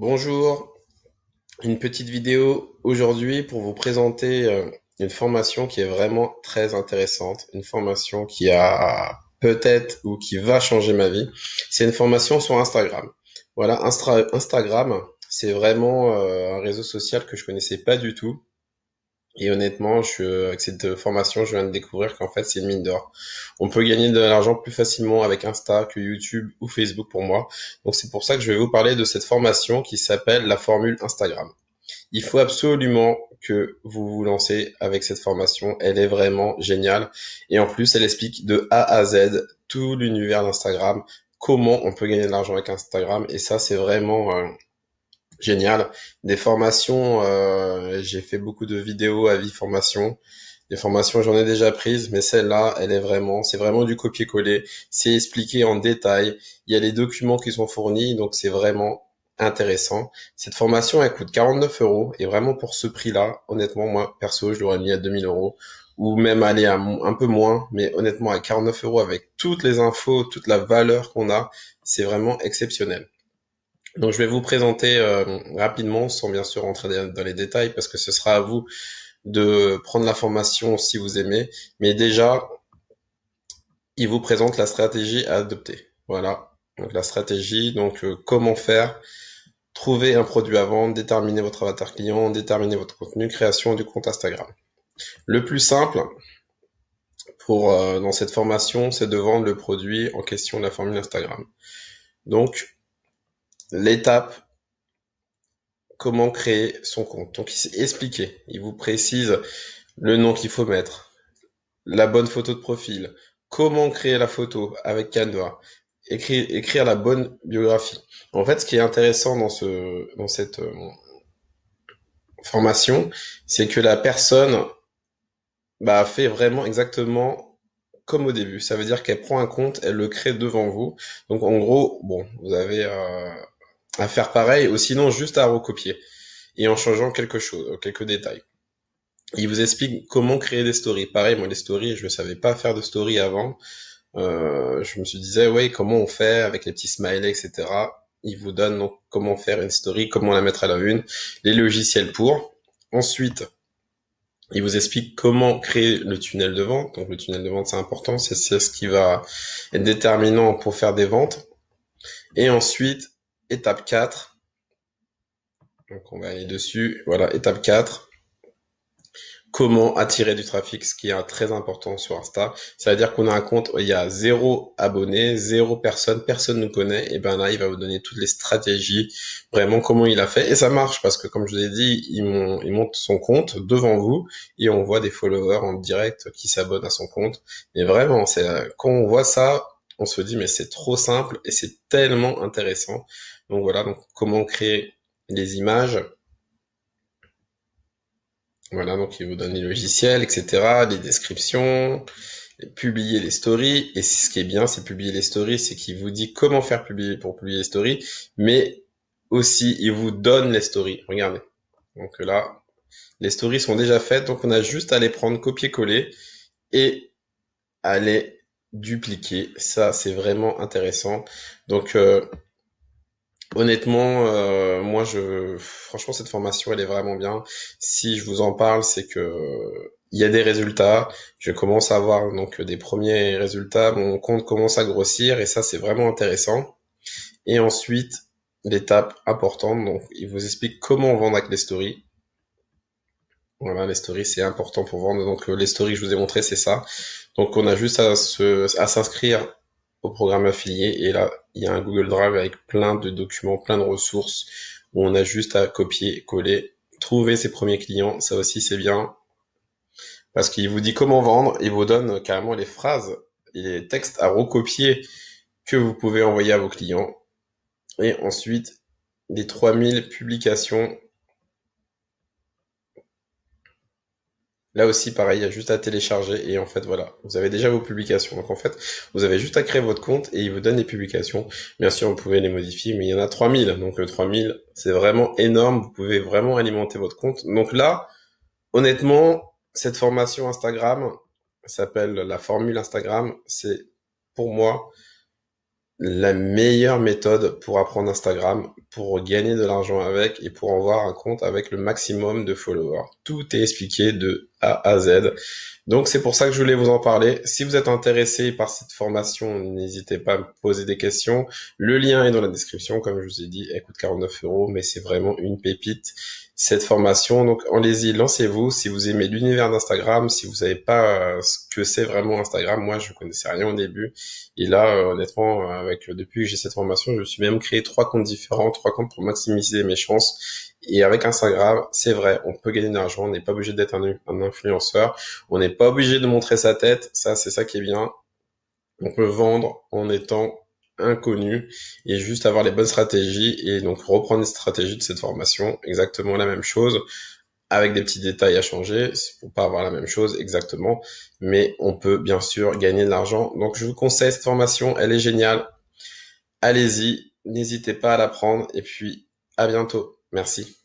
Bonjour, une petite vidéo aujourd'hui pour vous présenter une formation qui est vraiment très intéressante, une formation qui a peut-être ou qui va changer ma vie. C'est une formation sur Instagram. Voilà, Instagram, c'est vraiment un réseau social que je connaissais pas du tout. Et honnêtement, avec cette formation, je viens de découvrir qu'en fait, c'est une mine d'or. On peut gagner de l'argent plus facilement avec Insta que YouTube ou Facebook pour moi. Donc c'est pour ça que je vais vous parler de cette formation qui s'appelle la formule Instagram. Il faut absolument que vous vous lancez avec cette formation. Elle est vraiment géniale. Et en plus, elle explique de A à Z tout l'univers d'Instagram, comment on peut gagner de l'argent avec Instagram. Et ça, c'est vraiment génial. Des formations, j'ai fait beaucoup de vidéos à vie formation. Des formations, j'en ai déjà prises, mais celle-là, c'est vraiment du copier-coller. C'est expliqué en détail. Il y a les documents qui sont fournis, donc c'est vraiment intéressant. Cette formation, elle coûte 49 euros. Et vraiment pour ce prix-là, honnêtement, moi, perso, je l'aurais mis à 2000 euros. Ou même aller à un peu moins. Mais honnêtement, à 49 euros avec toutes les infos, toute la valeur qu'on a, c'est vraiment exceptionnel. Donc je vais vous présenter rapidement, sans bien sûr rentrer dans les détails, parce que ce sera à vous de prendre l'information si vous aimez. Mais déjà, il vous présente la stratégie à adopter. Voilà. Donc la stratégie, comment faire, trouver un produit à vendre, déterminer votre avatar client, déterminer votre contenu, création du compte Instagram. Le plus simple dans cette formation, c'est de vendre le produit en question de la formule Instagram. Donc l'étape, comment créer son compte. Donc il s'est expliqué, il vous précise le nom qu'il faut mettre, la bonne photo de profil, comment créer la photo avec Canva, écrire la bonne biographie. En fait, ce qui est intéressant dans cette formation, c'est que la personne fait vraiment exactement comme au début. Ça veut dire qu'elle prend un compte, elle le crée devant vous. Donc en gros, bon, vous avez à faire pareil, ou sinon juste à recopier et en changeant quelque chose, quelques détails. Il vous explique comment créer des stories. Pareil, moi les stories, je ne savais pas faire de stories avant. Je me suis disais, ouais, comment on fait avec les petits smileys, etc. Il vous donne donc comment faire une story, comment la mettre à la une, les logiciels pour. Ensuite, il vous explique comment créer le tunnel de vente. Donc le tunnel de vente, c'est important, c'est ce qui va être déterminant pour faire des ventes. Et ensuite, étape 4. Donc on va aller dessus. Voilà, étape 4. Comment attirer du trafic, ce qui est très important sur Insta. C'est-à-dire qu'on a un compte où il y a 0 abonnés, 0 personne, personne ne nous connaît, et ben là, il va vous donner toutes les stratégies, vraiment comment il a fait. Et ça marche, parce que comme je vous ai dit, il monte son compte devant vous, et on voit des followers en direct qui s'abonnent à son compte. Et vraiment, quand on voit ça, on se dit, mais c'est trop simple, et c'est tellement intéressant. Donc voilà, donc comment créer les images. Voilà, donc il vous donne les logiciels, etc., les descriptions, publier les stories. Et ce qui est bien, c'est publier les stories, c'est qu'il vous dit comment faire pour publier les stories, mais aussi il vous donne les stories. Regardez. Donc là, les stories sont déjà faites, donc on a juste à les prendre, copier-coller et à les dupliquer. Ça, c'est vraiment intéressant. Donc honnêtement, franchement, cette formation, elle est vraiment bien. Si je vous en parle, c'est que il y a des résultats. Je commence à avoir donc des premiers résultats. Mon compte commence à grossir et ça, c'est vraiment intéressant. Et ensuite, l'étape importante, donc il vous explique comment vendre avec les stories. Voilà, les stories, c'est important pour vendre. Donc les stories que je vous ai montré, c'est ça. Donc on a juste à s'inscrire au programme affilié et là, il y a un Google Drive avec plein de documents, plein de ressources où on a juste à copier, coller, trouver ses premiers clients. Ça aussi, c'est bien parce qu'il vous dit comment vendre, il vous donne carrément les phrases et les textes à recopier que vous pouvez envoyer à vos clients. Et ensuite, les 3000 publications. Là aussi, pareil, il y a juste à télécharger et en fait, voilà, vous avez déjà vos publications. Donc en fait, vous avez juste à créer votre compte et il vous donne les publications. Bien sûr, vous pouvez les modifier, mais il y en a 3000. Donc 3000, c'est vraiment énorme. Vous pouvez vraiment alimenter votre compte. Donc là, honnêtement, cette formation Instagram s'appelle la formule Instagram. C'est pour moi la meilleure méthode pour apprendre Instagram, pour gagner de l'argent avec et pour avoir un compte avec le maximum de followers. Tout est expliqué de A à Z. Donc c'est pour ça que je voulais vous en parler. Si vous êtes intéressé par cette formation, n'hésitez pas à me poser des questions. Le lien est dans la description, comme je vous ai dit, elle coûte 49 €, mais c'est vraiment une pépite cette formation. Donc allez-y, lancez-vous. Si vous aimez l'univers d'Instagram, si vous savez pas ce que c'est vraiment Instagram, moi je connaissais rien au début. Et là, honnêtement, depuis que j'ai cette formation, je me suis même créé 3 comptes différents, 3 comptes pour maximiser mes chances. Et avec Instagram, c'est vrai, on peut gagner de l'argent, on n'est pas obligé d'être un influenceur, on n'est pas obligé de montrer sa tête, ça c'est ça qui est bien. On peut vendre en étant inconnu et juste avoir les bonnes stratégies et donc reprendre les stratégies de cette formation, exactement la même chose, avec des petits détails à changer, pour pas avoir la même chose exactement, mais on peut bien sûr gagner de l'argent. Donc je vous conseille cette formation, elle est géniale. Allez-y, n'hésitez pas à la prendre et puis à bientôt. Merci.